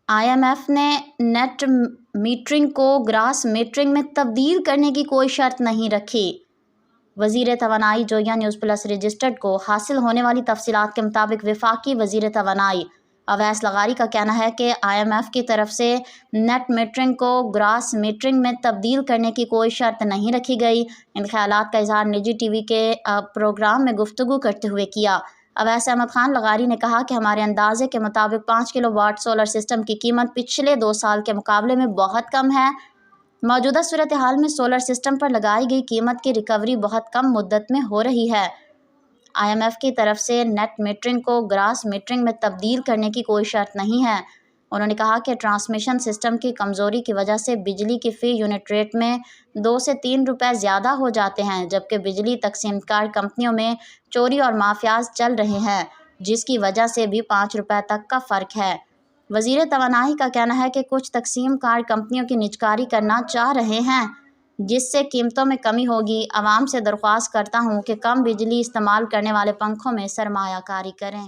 IMF نے net metering کو grass metering میں تبدیل کرنے کی کوئی شرط نہیں رکھی۔ وزیر توانائی جویا نیوز پلس رجسٹرڈ کو حاصل ہونے والی تفصیلات کے مطابق وفاقی وزیر توانائی اویس لغاری کا کہنا ہے کہ IMF کی طرف سے نیٹ میٹرنگ کو گراس میٹرنگ میں تبدیل کرنے کی کوئی شرط نہیں رکھی گئی۔ ان خیالات کا اظہار نجی ٹی وی کے پروگرام میں گفتگو کرتے ہوئے کیا۔ اویس احمد خان لغاری نے کہا کہ ہمارے اندازے کے مطابق 5 کلو واٹ سولر سسٹم کی قیمت پچھلے 2 سال کے مقابلے میں بہت کم ہے۔ موجودہ صورتحال میں سولر سسٹم پر لگائی گئی قیمت کی ریکوری بہت کم مدت میں ہو رہی ہے۔ IMF کی طرف سے نیٹ میٹرنگ کو گراس میٹرنگ میں تبدیل کرنے کی کوئی شرط نہیں ہے۔ انہوں نے کہا کہ ٹرانسمیشن سسٹم کی کمزوری کی وجہ سے بجلی کی فی یونٹ ریٹ میں 2 سے 3 روپے زیادہ ہو جاتے ہیں، جبکہ بجلی تقسیم کار کمپنیوں میں چوری اور مافیاز چل رہے ہیں، جس کی وجہ سے بھی 5 روپے تک کا فرق ہے۔ وزیر توانائی کا کہنا ہے کہ کچھ تقسیم کار کمپنیوں کی نجکاری کرنا چاہ رہے ہیں، جس سے قیمتوں میں کمی ہوگی۔ عوام سے درخواست کرتا ہوں کہ کم بجلی استعمال کرنے والے پنکھوں میں سرمایہ کاری کریں۔